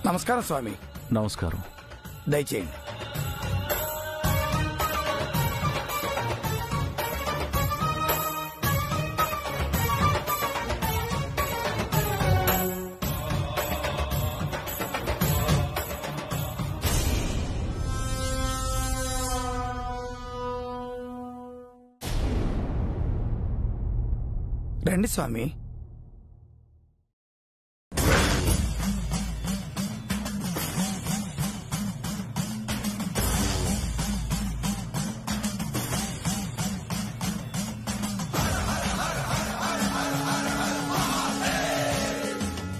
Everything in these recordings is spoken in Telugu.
నమస్కారం స్వామి. నమస్కారం. దయచేయండి. రండి స్వామి.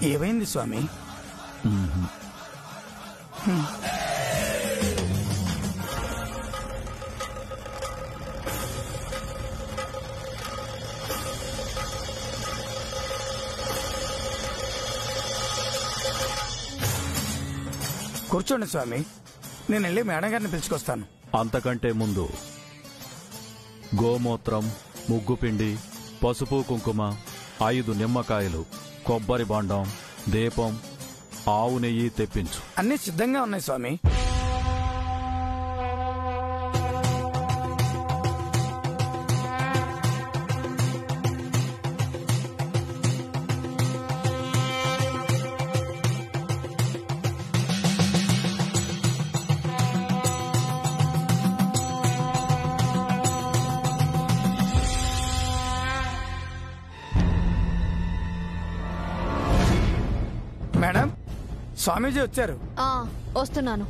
ఏమైంది స్వామి? కూర్చోండి స్వామి, నేను వెళ్ళి మేడం గారిని పిలుచుకొస్తాను. అంతకంటే ముందు గోమూత్రం, ముగ్గుపిండి, పసుపు కుంకుమ, 5 నిమ్మకాయలు, కొబ్బరి బాండం, దీపం, ఆవు నెయ్యి తెప్పించు. అన్నీ సిద్ధంగా ఉన్నాయి స్వామి. మేడం, స్వామీజీ వచ్చారు. వస్తున్నాను.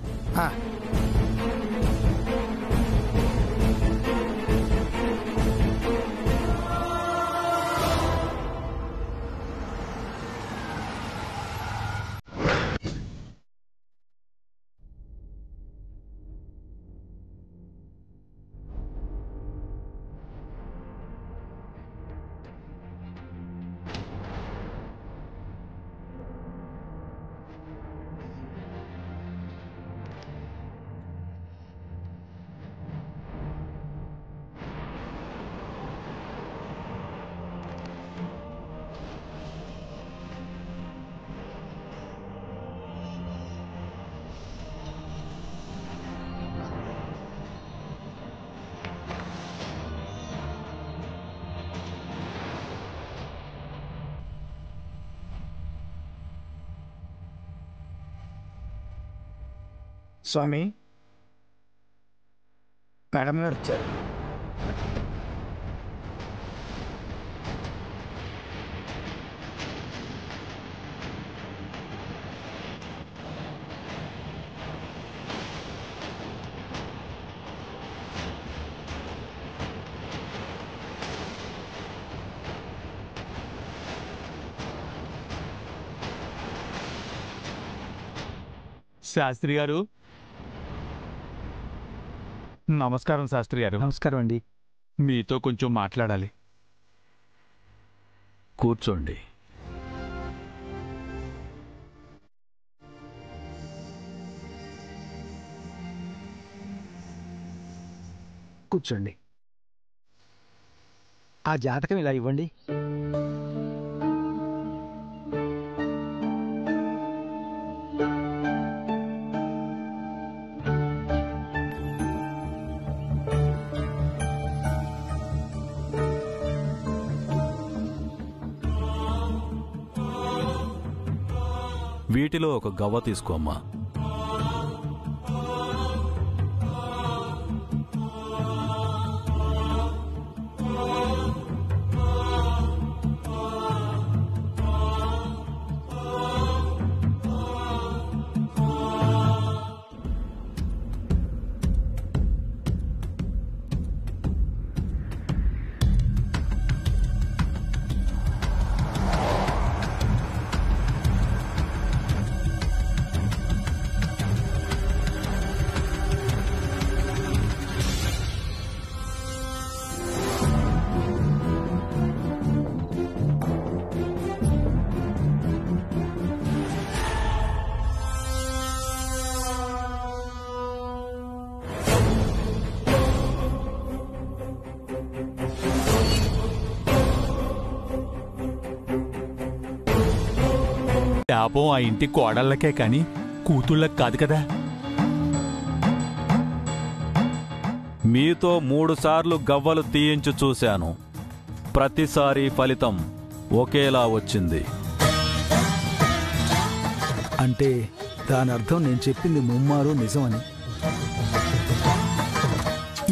స్వామి, మేడం గారు వచ్చారు. శాస్త్రి గారు, నమస్కారం. శాస్త్రి గారు, నమస్కారం అండి. మీతో కొంచెం మాట్లాడాలి. కూర్చోండి. కూర్చోండి. ఆ జాతకం ఇలా ఇవ్వండి. వీటిలో ఒక గవ్వ తీసుకోమ్మా. శాపం ఆ ఇంటి కోడళ్ళకే కాని కూతుళ్ళకి కాదు కదా. మీతో 3 సార్లు గవ్వలు తీయించి చూశాను. ప్రతిసారి ఫలితం ఒకేలా వచ్చింది. అంటే దాని అర్థం నేను చెప్పింది ముమ్మారు నిజమని.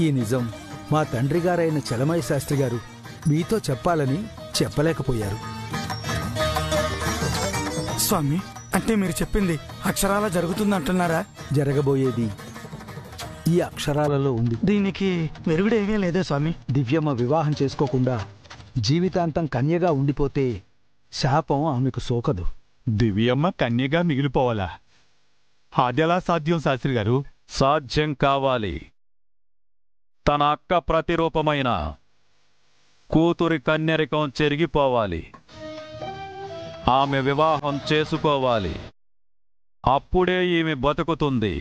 ఈ నిజం మా తండ్రి గారైన చలమయ్య శాస్త్రి గారు మీతో చెప్పాలని చెప్పలేకపోయారు. స్వామి, అంటే మీరు చెప్పింది అక్షరాలా జరుగుతుందంటున్నారా? జరగబోయేది ఈ అక్షరాలలో ఉంది. దీనికి మెరుగుడేమీ లేదే స్వామి. దివ్యమ్మ వివాహం చేసుకోకుండా జీవితాంతం కన్యగా ఉండిపోతే శాపం ఆమెకు సోకదు. దివ్యమ్మ కన్యగా మిగిలిపోవాలా? అదెలా సాధ్యం శాస్త్రి గారు? సాధ్యం కావాలి. తన అక్క ప్రతిరూపమైన కూతురి కన్యరికం చెరిగిపోవాలి. ఆమె వివాహం చేసుకోవాలి. అప్పుడే ఈమె బతుకుతుంది.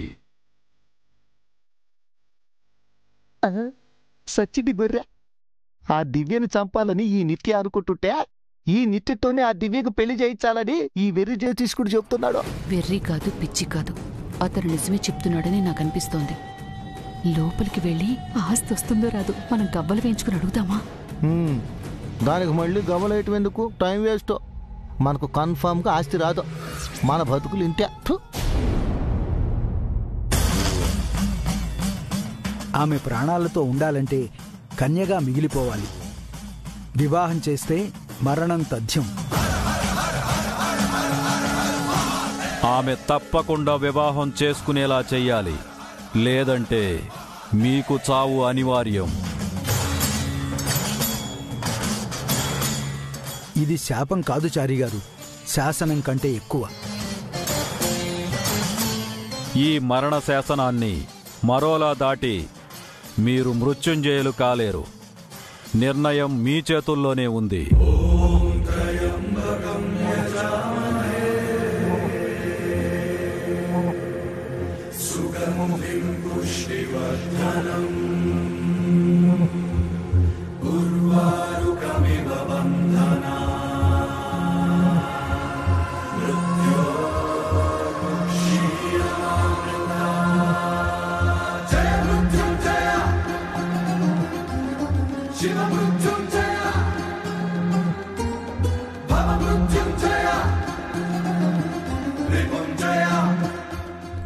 సచ్చిడి గొర్రె, ఆ దివ్యను చంపాలని ఈ నిత్య అనుకుంటుంటే ఈ నిత్యతోనే ఆ దివ్యకు పెళ్లి చేయించాలని ఈ వెర్రి జ్యోతిష్కుడు చెప్తున్నాడు. వెర్రి కాదు, పిచ్చి కాదు, అతను నిజమే చెప్తున్నాడని నాకు అనిపిస్తోంది. లోపలికి వెళ్ళి ఆస్తి వస్తుందో రాదు, మనం గవ్వలు వేయించుకుని అడుగుదామా? దానికి మళ్ళీ గమలేయటం ఎందుకు? Time waste. మనకు కన్ఫామ్గా ఆస్తి రాదు. మన బతుకులు ఇంతే. ఆమె ప్రాణాలతో ఉండాలంటే కన్యగా మిగిలిపోవాలి. వివాహం చేస్తే మరణం తథ్యం. ఆమె తప్పకుండా వివాహం చేసుకునేలా చెయ్యాలి. లేదంటే మీకు చావు అనివార్యం. ఇది శాపం కాదు చారిగారు, శాసనం కంటే ఎక్కువ. ఈ మరణ శాసనాన్ని మరోలా దాటి మీరు మృత్యుంజయులు కాలేరు. నిర్ణయం మీ చేతుల్లోనే ఉంది.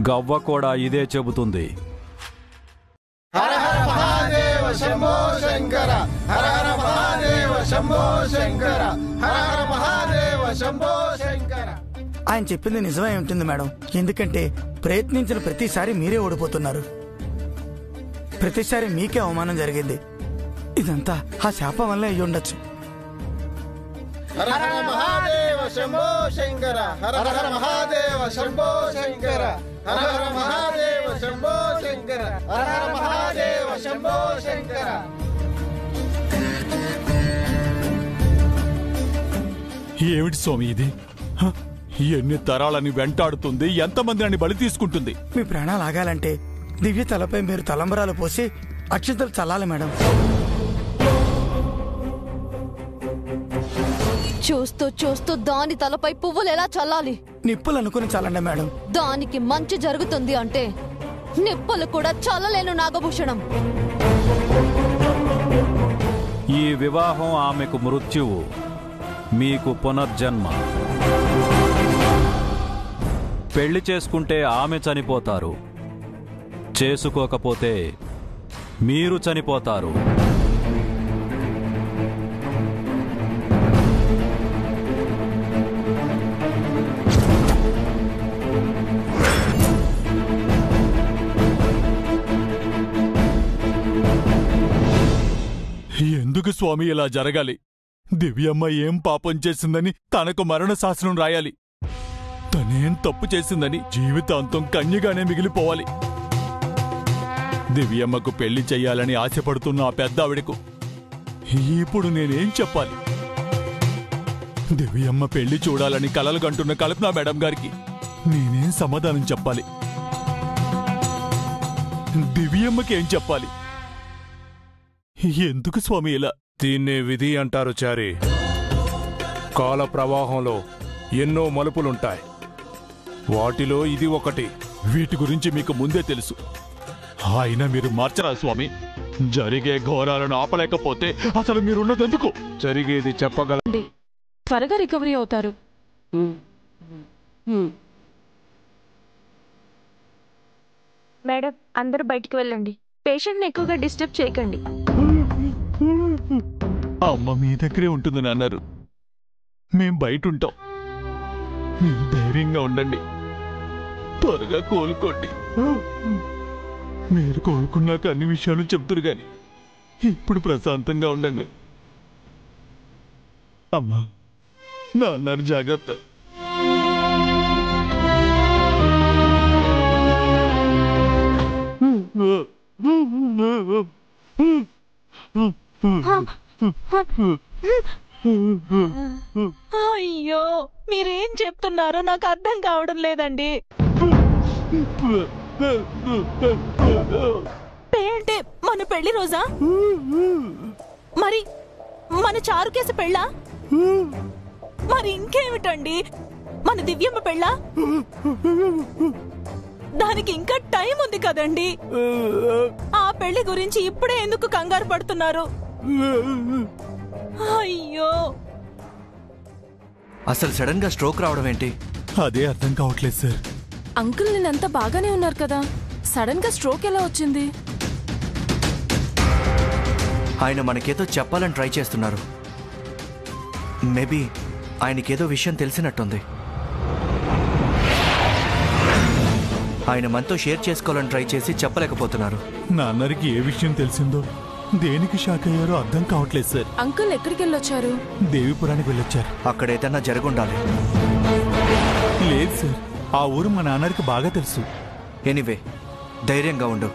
గవ్వ కూడా ఇదే చెబుతుంది. హర హర మహాదేవ శంభో శంకర, హర హర మహాదేవ శంభో శంకర, హర హర మహాదేవ శంభో శంకర. ఆయన చెప్పింది నిజమే ఉంటుంది మేడం. ఎందుకంటే ప్రయత్నించిన ప్రతిసారి మీరే ఓడిపోతున్నారు. ప్రతిసారి మీకే అవమానం జరిగింది. ఇదంతా ఆ శాపం వల్లే అయ్యి ఉండొచ్చు. హర హర మహాదేవ శంభో శంకర, హర హర మహాదేవ శంభో శంకర, హర హర మహాదేవ శంభో శంకర, హర హర మహాదేవ శంభో శంకర. ఏమిటి స్వామి ఇది? ఎన్ని తరాలని వెంటాడుతుంది, ఎంతమంది అని బలి తీసుకుంటుంది? మీ ప్రాణాలు ఆగాలంటే దివ్య తలపై మీరు తలంబరాలు పోసి అక్షంతలు చల్లాలి మేడం. చూస్తూ చూస్తూ దాని తలపై పువ్వులు ఎలా చల్లాలి? నిప్పులు అనుకుని చల్లండి మేడం. దానికి మంచి జరుగుతుంది అంటే నిప్పులు కూడా చల్లలేను నాగభూషణం. ఈ వివాహం ఆమెకు మృత్యువు, మీకు పునర్జన్మ. పెళ్లి చేసుకుంటే ఆమె చనిపోతారు, చేసుకోకపోతే మీరు చనిపోతారు. ఎందుకు స్వామి ఇలా జరగాలి? దివ్యమ్మ ఏం పాపం చేసిందని తనకు మరణ శాసనం రాయాలి. తనేం తప్పు చేసిందని జీవితాంతం కన్యగానే మిగిలిపోవాలి. దివ్యమ్మకు పెళ్లి చెయ్యాలని ఆశపడుతున్న ఆ పెద్ద ఆవిడకు ఇప్పుడు నేనేం చెప్పాలి? దివ్యమ్మ పెళ్లి చూడాలని కలలు కంటున్న కల్పనా మేడం గారికి నేనేం సమాధానం చెప్పాలి? దివ్యమ్మకి ఏం చెప్పాలి? ఎందుకు స్వామి ఇలా? దీన్నే విధి అంటారు చారి. కాల ప్రవాహంలో ఎన్నో మలుపులుంటాయి. వాటిలో ఇది ఒకటి. వీటి గురించి మీకు ముందే తెలుసు. అయినా మీరు మార్చరా స్వామి? జరిగే ఘోరాలను ఆపలేకపోతే అసలు మీరున్నదెందుకు? జరిగేది చెప్పగల త్వరగా రికవరీ అవుతారు. మేడం, అందరూ బయటికి వెళ్ళండి. పేషెంట్ని ఎక్కువగా డిస్టర్బ్ చేయకండి. అమ్మ మీ దగ్గరే ఉంటుందని అన్నారు. మేం బయట ఉంటాం. మీరు ధైర్యంగా ఉండండి. త్వరగా కోలుకోండి. మీరు కోలుకున్నాక అన్ని విషయాలు చెప్తురు గాని ఇప్పుడు ప్రశాంతంగా ఉండండి. అమ్మా నాన్నారు జాగ్రత్త. అయ్యో, మీరేం చెప్తున్నారో నాకు అర్థం కావడం లేదండి. అంటే మన పెళ్లి రోజా? మరి మన చారు కేసు పెళ్ళా? మరి ఇంకేమిటండి, మన దివ్యమ్మ పెళ్ళా? దానికి ఇంకా టైం ఉంది కదండి. ఆ పెళ్లి గురించి ఇప్పుడే ఎందుకు కంగారు పడుతున్నారు? అయ్యో, అసలు సడన్ గా స్ట్రోక్ రావడం ఏంటి? అదే అర్థం కావట్లేదు సార్. అంకుల్ నేనంతా బాగానే ఉన్నారు కదా, సడన్ గా స్ట్రోక్ ఎలా వచ్చింది? ఆయన మనకేదో చెప్పాలని ట్రై చేస్తున్నారు. మేబీ ఆయనకేదో విషయం తెలిసినట్టుంది. ఆయన మనతో షేర్ చేసుకోవాలని ట్రై చేసి చెప్పలేకపోతున్నారు. నాన్నరికి ఏ విషయం తెలిసిందో, దేనికి షాక్ అయ్యారో అర్థం కావట్లేదు సార్. అంకుల్ ఎక్కడికి వెళ్ళొచ్చారు? దేవిపురానికి వెళ్ళొచ్చారు. అక్కడ ఏదన్నా జరుగుండాలి. లేదు సార్, ఆ ఊరు మా నాన్నరికి బాగా తెలుసు. ఎనీవే, ధైర్యంగా ఉండు.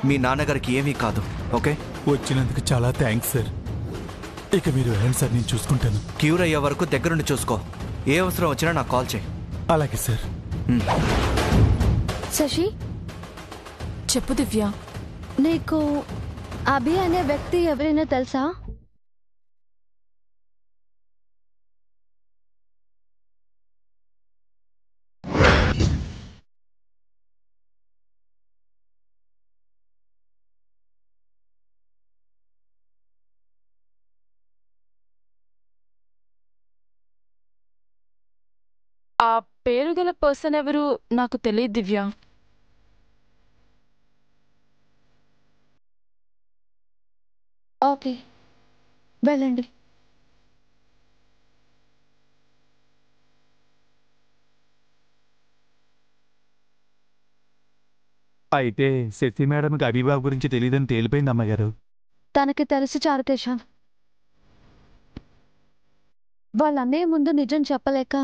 మీ నాన్నగారికి ఏమీ కాదు, ఓకే? వచ్చినందుకు చాలా థ్యాంక్స్ సార్. ఇక మీరు వెళ్ళండి సార్, నేను చూసుకుంటాను. క్యూర్ అయ్యే వరకు దగ్గరుండి చూసుకో. ఏ అవసరం వచ్చినా నాకు కాల్ చేయి. అలాగే సార్. శశి, చెప్పు దివ్య. నీకు అభి అనే వ్యక్తి ఎవరైనా తెలుసా? ఆ పేరు గల పర్సన్ ఎవరు నాకు తెలియదు దివ్య. ఓకే, వెళ్ళండి. అయితే శశి మేడంకి అభిబాబు గురించి తెలియదని తేలిపోయింది అమ్మగారు. తనకి తెలిసి చారుకేశ వాళ్ళ అన్నయ్య ముందు నిజం చెప్పలేక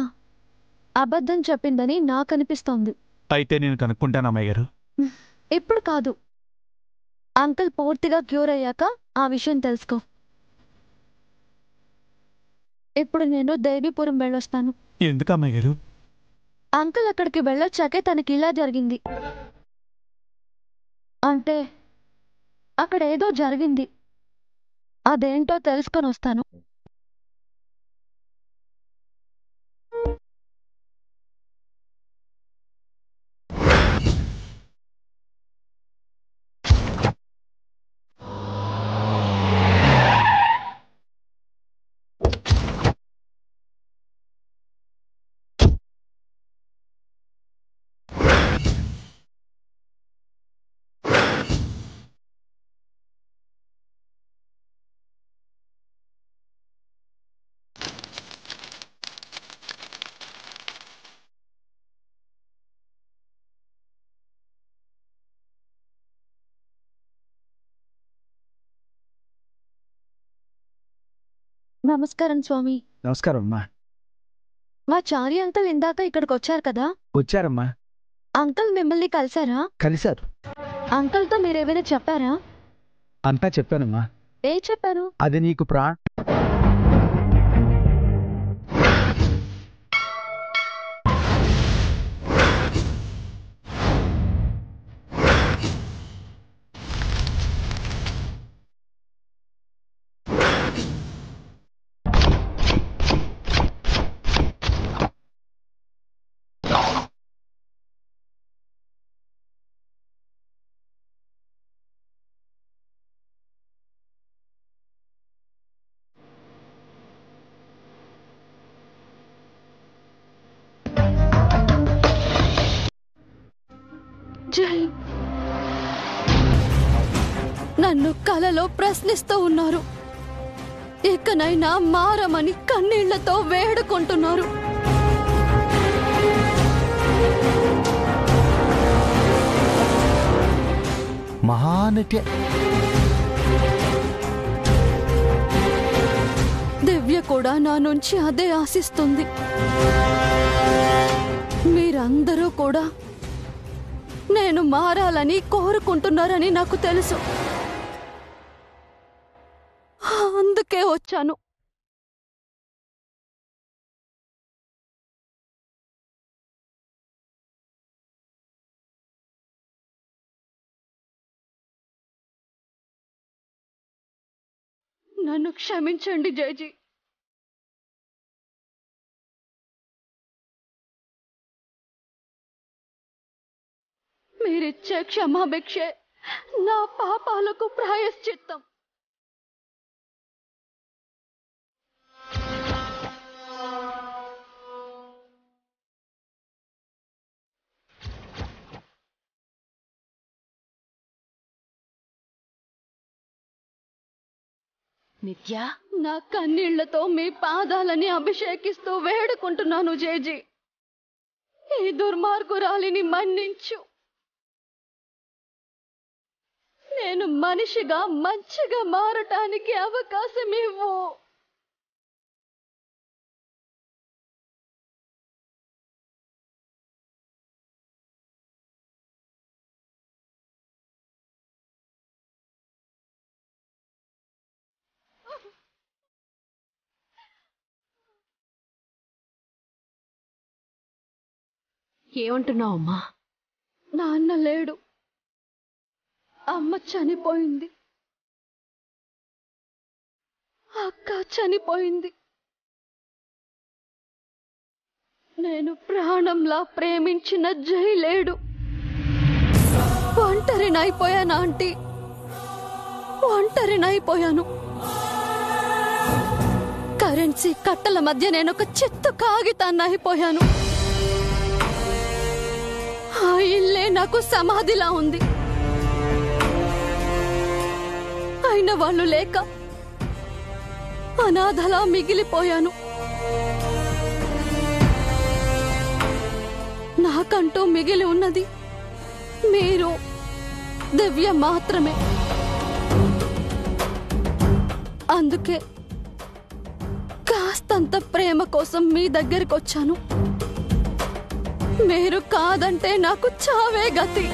అబద్ధం చెప్పిందని నాకు అనిపిస్తోంది. అయితే నేను కనుక్కుంటాను అమ్మగారు. ఇప్పుడు కాదు, అంకుల్ పూర్తిగా క్యూర్ అయ్యాక ఆ విషయం తెలుసుకో. ఇప్పుడు నేను దేవీపురం వెళ్ళొస్తాను. ఎందుకు అమ్మగారు? అంకుల్ అక్కడికి వెళ్ళొచ్చాకే తనకి ఇలా జరిగింది. అంటే అక్కడ ఏదో జరిగింది, అదేంటో తెలుసుకొని వస్తాను. నమస్కారం స్వామి. నమస్కారం అమ్మా. మా చారి అంకుల్ ఇందాక ఇక్కడికి వచ్చారు కదా? వచ్చారమ్మా. అంకుల్ మిమ్మల్ని కలిసారా? కలిశారు. అంకుల్తో మీరేమైనా చెప్పారా? అంతా చెప్పానమ్మా. ఏ చెప్పారు? అది నీకు జై నన్ను కలలో ప్రశ్నిస్తూ ఉన్నారు. ఇకనైనా మారమని కన్నీళ్లతో వేడుకుంటున్నారు. మహానటి దివ్య కూడా నా నుంచి అదే ఆశిస్తుంది. మీరందరూ కూడా నేను మారాలని కోరుకుంటున్నారని నాకు తెలుసు. అందుకే వచ్చాను. నన్ను క్షమించండి జైజీ. మీరిచ్చే క్షమాభిక్షే నా పాపాలకు ప్రాయశ్చిత్తం. నిత్య, నా కన్నీళ్లతో మీ పాదాలని అభిషేకిస్తూ వేడుకుంటున్నాను జేజీ. ఈ దుర్మార్గురాలిని మన్నించు. నేను మనిషిగా మంచిగా మారటానికి అవకాశం ఇవ్వు. ఏమంటున్నావు అమ్మా? నాన్న లేడు. అమ్మ చనిపోయింది. అక్క చనిపోయింది. నేను ప్రాణంలా ప్రేమించిన జై లేడు. ఒంటరినైపోయాను ఆంటీ. ఒంటరినైపోయాను. కరెన్సీ కట్టల మధ్య నేనొక చెత్త కాగితాన్ని అయిపోయాను. ఆ ఇల్లే నాకు సమాధిలా ఉంది. అయిన వాళ్ళు లేక అనాథలా మిగిలిపోయాను. నాకంటూ మిగిలి ఉన్నది మీరు, దివ్య మాత్రమే. అందుకే కాస్తంత ప్రేమ కోసం మీ దగ్గరికి వచ్చాను. మీరు కాదంటే నాకు చావే గతి.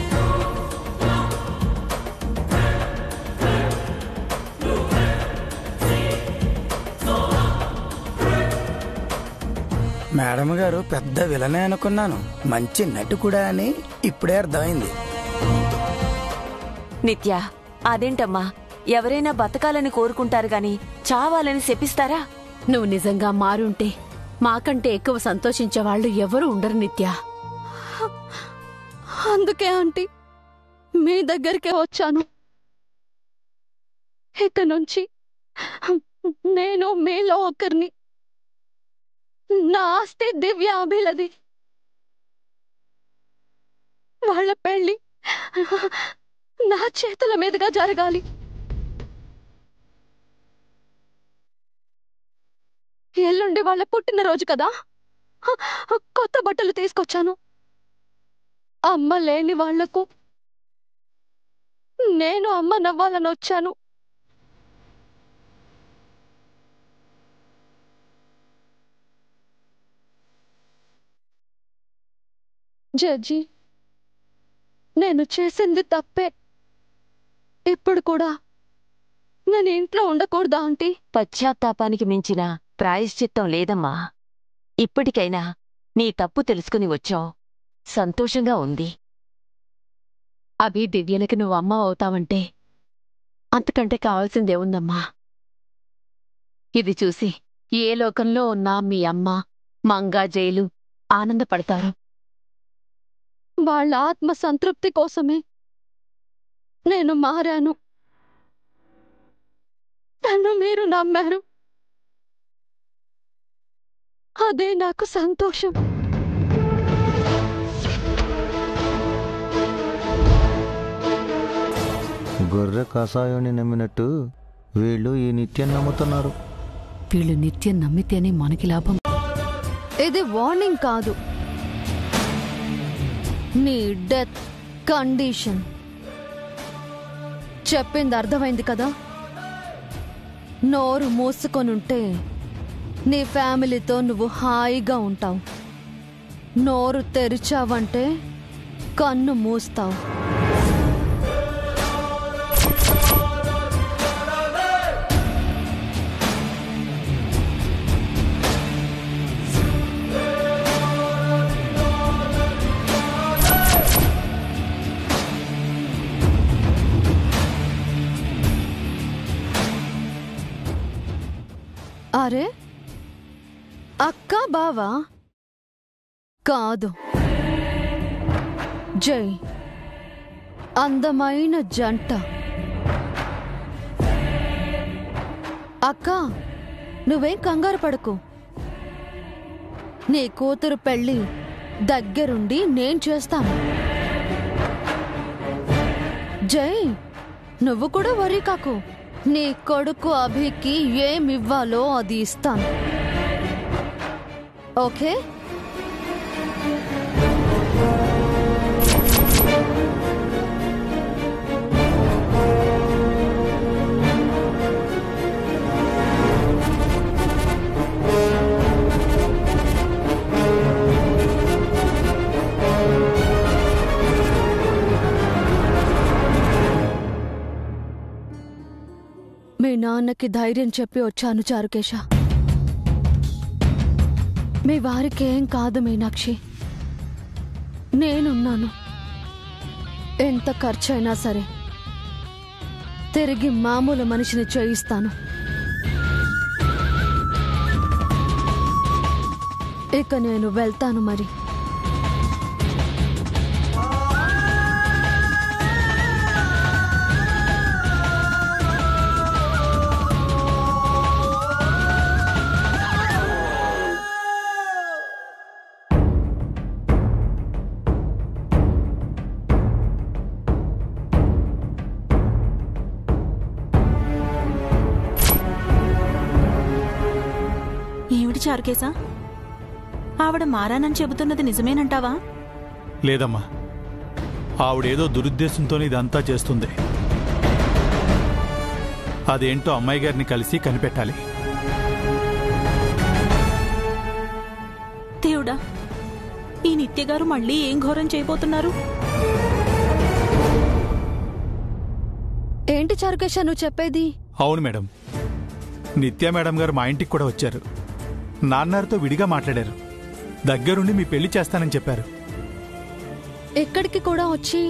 మేడం గారు పెద్ద విలనే అనుకున్నాను. మంచి నటు కూడా అని ఇప్పుడే అర్థమైంది. నిత్య, అదేంటమ్మా? ఎవరైనా బతకాలని కోరుకుంటారు గాని చావాలని శపిస్తారా? నువ్వు నిజంగా మారుంటే మాకంటే ఎక్కువ సంతోషించేవాళ్లు ఎవరూ ఉండరు నిత్య. అందుకే ఆంటీ మీ దగ్గరికే వచ్చాను. ఇక నుంచి నేను మీలో ఒకరిని. నా ఆస్తి దివ్య అభిలది. వాళ్ళ పెళ్లి నా చేతుల మీదుగా జరగాలి. ఎల్లుండి వాళ్ళ పుట్టినరోజు కదా, కొత్త బట్టలు తీసుకొచ్చాను. అమ్మ లేని వాళ్లకు నేను అమ్మ నవ్వాలని వచ్చాను. జడ్జి, నేను చేసింది తప్పే. ఇప్పుడు కూడా నేను ఇంట్లో ఉండకూడదా ఆంటీ? పశ్చాత్తాపానికి మించిన ప్రాయశ్చిత్తం లేదమ్మా. ఇప్పటికైనా నీ తప్పు తెలుసుకుని వచ్చావు. సంతోషంగా ఉంది. అభి, దివ్యలకి నువ్వు అమ్మ అవుతావంటే అంతకంటే కావాల్సిందేముందమ్మా? ఇది చూసి ఏ లోకంలో ఉన్నా మీ అమ్మ, మంగా, జైలు ఆనందపడతారు. వాళ్ళ ఆత్మ సంతృప్తి కోసమే నేను మారాను. నన్ను మీరు నమ్మారు. అదే నాకు సంతోషం. గొర్రె కషాయాన్ని నమ్మినట్టు వీళ్ళు ఈ నిత్యం నమ్ముతున్నారు. వీళ్ళు నిత్యం నమ్మితేనే మనకి లాభం. ఇది వార్నింగ్ కాదు, నీ డెత్ కండిషన్. చెప్పింది అర్థమైంది కదా? నోరు మూసుకొనుంటే నీ ఫ్యామిలీతో నువ్వు హాయిగా ఉంటావు. నోరు తెరిచావంటే కన్ను మూస్తావు. అరే, అక్క బావా కాదు, జై అందమైన జంట. అక్క, నువ్వేం కంగారు పడకు. నీ కూతురు పెళ్ళి దగ్గరుండి నేను చేస్తాను. జై, నువ్వు కూడా వరీ కాకు. నీ కొడుకు అభికి ఏమివ్వాలో అది ఇస్తాను. ఓకే? మీ నాన్నకి ధైర్యం చెప్పి వచ్చాను చారుకేశ. మీ వారికి ఏం కాదు మీనాక్షి, నేనున్నాను. ఎంత ఖర్చైనా సరే తిరిగి మామూలు మనిషిని చేయిస్తాను. ఇక నేను వెళ్తాను మరి. చారుకేశా, ఆవిడ మారానని చెబుతున్నది నిజమేనంటావా? లేదమ్మా, ఆవిడేదో దురుద్దేశంతోనే ఇదంతా చేస్తుంది. అదేంటో అమ్మాయి గారిని కలిసి కనిపెట్టాలి. దేవుడా, ఈ నిత్యగారు మళ్ళీ ఏం ఘోరం చేయబోతున్నారు? ఏంటి చారుకేశ నువ్వు చెప్పేది? అవును మేడం, నిత్య మేడం గారు మా ఇంటికి కూడా వచ్చారు. నాన్నగారితో విడిగా మాట్లాడారు. దగ్గరుండి మీ పెళ్లి చేస్తానని చెప్పారు. ఇక్కడికి కూడా వచ్చి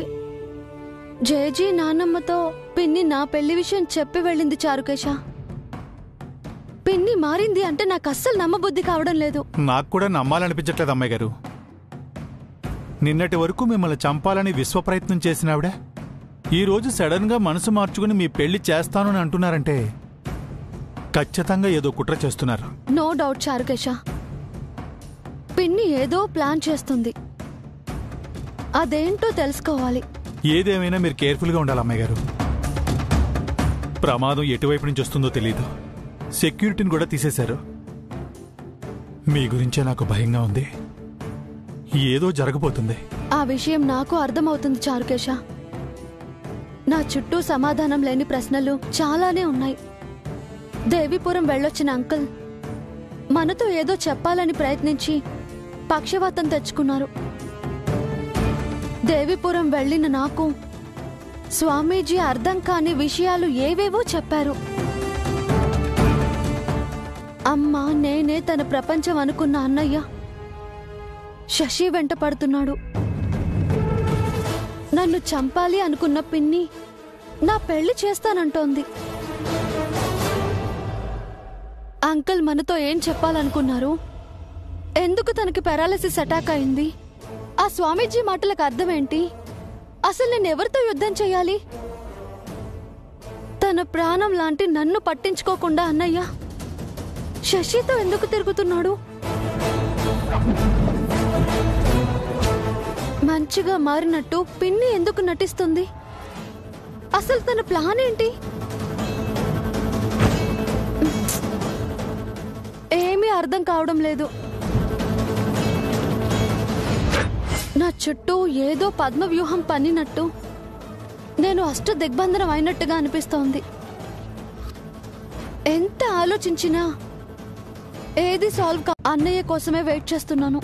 జయజీ నాన్నమ్మతో పిన్ని నా పెళ్లి విషయం చెప్పి వెళ్ళింది చారుకేశ. పిన్ని మారింది అంటే నాకు అస్సలు నమ్మబుద్ధి కావడం లేదు. నాకు కూడా నమ్మాలనిపించట్లేదు అమ్మాయి గారు. నిన్నటి వరకు మిమ్మల్ని చంపాలని విశ్వ ప్రయత్నం చేసినావిడ ఈ రోజు సడన్ గా మనసు మార్చుకుని మీ పెళ్లి చేస్తానని అంటున్నారంటే ఖచ్చితంగా ఏదో కుట్ర చేస్తున్నారు. నో డౌట్ చారుకేశ, పిన్ని ఏదో ప్లాన్ చేస్తుంది. అదేంటో తెలుసుకోవాలి. ఏదేమైనా మీరు కేర్ఫుల్గా ఉండాలి అమ్మాయి గారు. ప్రమాదం ఎటువైపు నుంచి వస్తుందో తెలీదు. సెక్యూరిటీని కూడా తీసేశారు. మీ గురించే నాకు భయంగా ఉంది. ఏదో జరగబోతుంది. ఆ విషయం నాకు అర్థమవుతుంది చారుకేశ. నా చుట్టూ సమాధానం లేని ప్రశ్నలు చాలానే ఉన్నాయి. దేవీపురం వెళ్ళొచ్చిన అంకుల్ మనతో ఏదో చెప్పాలని ప్రయత్నించి పక్షవాతం తెచ్చుకున్నారు. దేవీపురం వెళ్ళిన నాకు స్వామీజీ అర్థం కాని విషయాలు ఏవేవో చెప్పారు. అమ్మ నేనే తన ప్రపంచం అనుకున్న అన్నయ్య శశి వెంట పడుతున్నాడు. నన్ను చంపాలి అనుకున్న పిన్ని నా పెళ్లి చేస్తానంటోంది. అంకుల్ మనతో ఏం చెప్పాలనుకున్నారు? ఎందుకు తనకి పారాలిసిస్ అటాక్ అయింది? ఆ స్వామీజీ మాటలకు అర్థమేంటి? అసలు నేను ఎవరితో యుద్ధం చేయాలి? తన ప్రాణం లాంటి నన్ను పట్టించుకోకుండా అన్నయ్య శశితో ఎందుకు తిరుగుతున్నాడు? మంచిగా మారినట్టు పిన్ని ఎందుకు నటిస్తుంది? అసలు తన ప్లాన్ ఏంటి? ఏమీ అర్థం కావడం లేదు. నా చుట్టూ ఏదో పద్మ వ్యూహం పన్నినట్టు, నేను అష్ట దిగ్బంధనం అయినట్టుగా అనిపిస్తోంది. ఎంత ఆలోచించినా ఏది సాల్వ్ అన్నయ్య కోసమే వెయిట్ చేస్తున్నాను.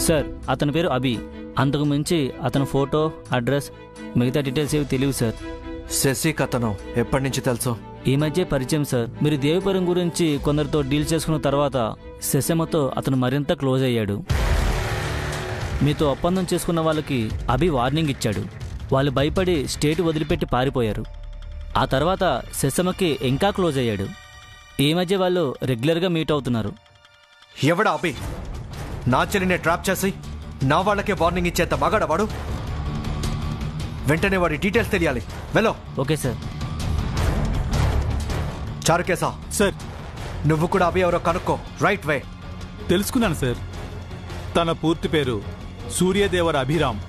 సార్, అతని పేరు అభి. అంతకు మించి అతని ఫోటో, అడ్రస్, మిగతా డీటెయిల్స్ ఏవి తెలియవు సార్. శశికి అతను ఎప్పటి నుంచి తెలుసు? ఈ మధ్య పరిచయం సార్. మీరు దేవిపురం గురించి కొందరితో డీల్ చేసుకున్న తర్వాత శశమ్మతో అతను మరింత క్లోజ్ అయ్యాడు. మీతో ఒప్పందం చేసుకున్న వాళ్ళకి అభి వార్నింగ్ ఇచ్చాడు. వాళ్ళు భయపడి స్టేట్ వదిలిపెట్టి పారిపోయారు. ఆ తర్వాత శశమ్మకి ఇంకా క్లోజ్ అయ్యాడు. ఈ మధ్య వాళ్ళు రెగ్యులర్గా మీట్ అవుతున్నారు. ఎవడా అభి? నా చెల్లిని ట్రాప్ చేసి నా వాళ్ళకే వార్నింగ్ ఇచ్చేంత మగాడా వాడు? వెంటనే వాడి డీటెయిల్స్ తెలియాలి. వెలో. Okay sir. చారుకేసా సార్, నువ్వు కూడా అభి ఎవరో కనుక్కో. Right away. తెలుసుకున్నాను సార్. తన పూర్తి పేరు సూర్యదేవర అభిరామ్.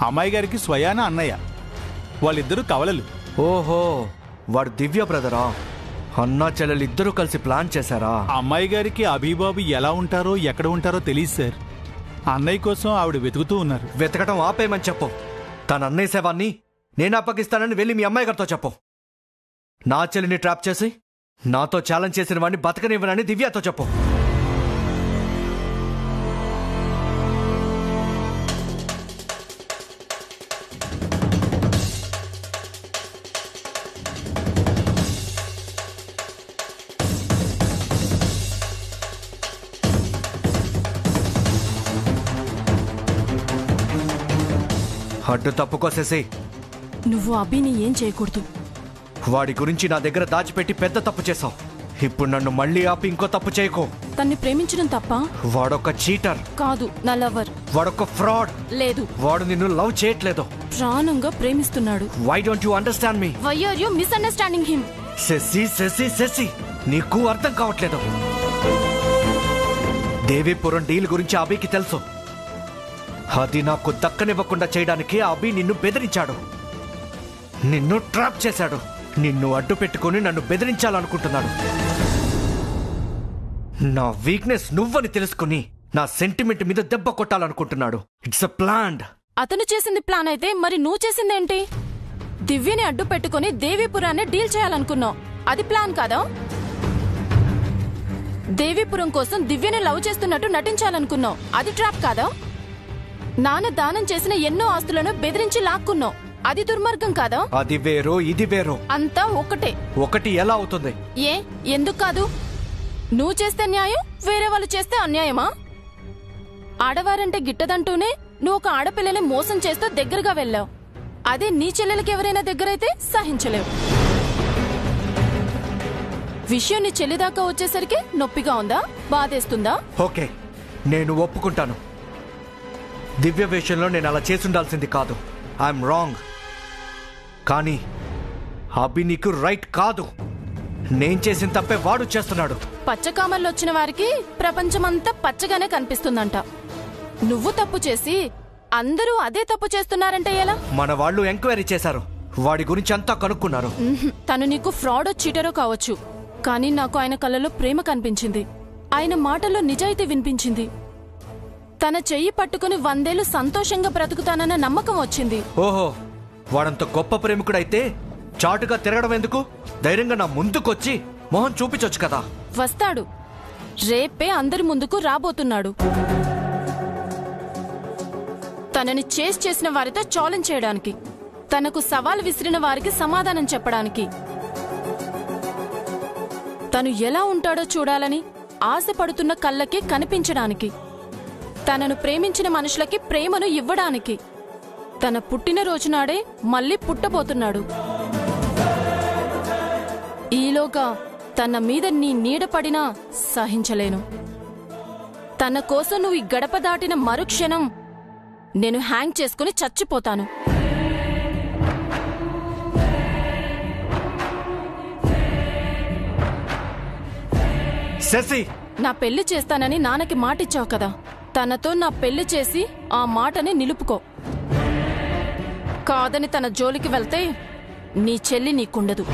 అమ్మాయి గారికి స్వయాన అన్నయ్య. వాళ్ళిద్దరూ కవలలు. ఓహో, వాడు దివ్య బ్రదరా? అన్నా చెల్లెలు ఇద్దరూ కలిసి ప్లాన్ చేశారా? అమ్మాయి గారికి అభిబాబు ఎలా ఉంటారో ఎక్కడ ఉంటారో తెలియదు సార్. అన్నయ్య కోసం ఆవిడ వెతుకుతూ ఉన్నారు. వెతకటం ఆపేయమని చెప్పు. తన అన్నయ్య శవాన్ని నేను అప్పగిస్తానని వెళ్ళి మీ అమ్మాయి గారితో చెప్పు. నా చెల్లిని ట్రాప్ చేసి నాతో ఛాలెంజ్ చేసిన వాడిని బతకనివ్వనని దివ్యతో చెప్పు. అడ్డు తప్పుకోసేసి. నువ్వు అభిని ఏం చేయకూడదు. వాడి గురించి నా దగ్గర దాచిపెట్టి పెద్ద తప్పు చేశావు. ఇప్పుడు నన్ను మళ్ళీ ఆపి ఇంకో తప్పు చేయకు. తన్ని ప్రేమించడం తప్ప? వాడొక చీటర్. కాదు, నా లవర్. వాడొక ఫ్రాడ్. లేదు, వాడు నిన్ను లవ్ చేయట్లేదు, ప్రాణంగా ప్రేమిస్తున్నాడు. Why don't you understand me? Why are you misunderstanding him? Shashi Shashi Shashi, నీకు అర్థం కావట్లేదు. దేవీపురం డీల్ గురించి అభికి తెలుసు. అది నాకు దక్కనివ్వకుండా చేయడానికి అభి నిన్ను బెదిరించాడు, నిన్ను ట్రాప్ చేశాడు, నిన్ను అడ్డు పెట్టుకుని నన్ను బెదిరించాలనుకుంటున్నాడు. నా వీక్నెస్ నువ్వని తెలుసుకుని నా సెంటిమెంట్ మీద దెబ్బ కొట్టాలనుకుంటున్నాడు. It's a plan. అతను చేసింది ప్లాన్ అయితే మరి నువ్వు చేసిందేంటి? దివ్యని అడ్డు పెట్టుకుని దేవీపురాన్ని డీల్ చేయాలనుకున్నావు. అది ప్లాన్ కాదా? దేవీపురం కోసం దివ్యని లవ్ చేస్తున్నట్టు నటించాలనుకున్నావు. అది ట్రాప్ కాదా? నాన్న దానం చేసిన ఎన్నో ఆస్తులను బెదిరించి లాక్కున్నావు. అది దుర్మార్గం కాదా? అది వేరు, ఇది వేరు. అంతా ఒకటే. ఒకటి ఎలా అవుతుంది? ఎందుకు కాదు? నువ్వు చేస్తే న్యాయం, వేరే వాళ్ళు చేస్తే అన్యాయమా? ఆడవారంటే గిట్టదంటూనే నువ్వు ఒక ఆడపిల్లని మోసం చేస్తూ దగ్గరగా వెళ్ళావు. అదే నీ చెల్లెలకి ఎవరైనా దగ్గరైతే సహించలేవు. విషయం నీ చెల్లిదాకా వచ్చేసరికి నొప్పిగా ఉందా, బాధేస్తుందా? ఓకే, నేను ఒప్పుకుంటాను. దివ్య విషయంలో నేను అలా చేసుండాల్సింది కాదు. I'm wrong. కానీ అభి నీకు రైట్ కాదు. నేను చేసిన తప్పే వాడు చేస్తున్నాడు. పచ్చకామల్లో వచ్చిన వారికి ప్రపంచమంతా పచ్చగానే కనిపిస్తుందంట. నువ్వు తప్పు చేసి అందరూ అదే తప్పు చేస్తున్నారంటే ఎలా? మన వాళ్ళు ఎంక్వైరీ చేశారు, వాడి గురించి అంతా కనుక్కున్నారు. తను నీకు ఫ్రాడో చీటరో కావచ్చు, కానీ నాకు ఆయన కళ్ళలో ప్రేమ కనిపించింది. ఆయన మాటల్లో నిజాయితీ వినిపించింది. తన చెయ్యి పట్టుకుని 100 ఏళ్లు సంతోషంగా బ్రతుకుతానన్న నమ్మకం వచ్చింది. ఓహో, వాడంత గొప్ప ప్రేమికుడైతే చాటుగా తిరగడం ఎందుకు? ధైర్యంగా నా ముందుకొచ్చి మొహం చూపించొచ్చు కదా. వస్తాడు, రేపే అందరి ముందుకు రాబోతున్నాడు. తనని చేస్ చేసిన వారితో ఛాలెంజ్ చేయడానికి, తనకు సవాల్ విసిరిన వారికి సమాధానం చెప్పడానికి, తను ఎలా ఉంటాడో చూడాలని ఆశపడుతున్న కళ్ళకి కనిపించడానికి, తనను ప్రేమించిన మనుషులకి ప్రేమను ఇవ్వడానికి, తన పుట్టినరోజు నాడే మళ్ళీ పుట్టబోతున్నాడు. ఈలోగా తన మీద నీ నీడ పడినా సహించలేను. తన కోసం నువ్వు ఈ గడప దాటిన మరుక్షణం నేను హ్యాంగ్ చేసుకుని చచ్చిపోతాను. శశి, నా పెళ్లి చేస్తానని నాన్నకి మాటిచ్చావు కదా, తనతో నా పెళ్లి చేసి ఆ మాటని నిలుపుకో. కాదని తన జోలికి వెళ్తే నీ చెల్లి నీకుండదు.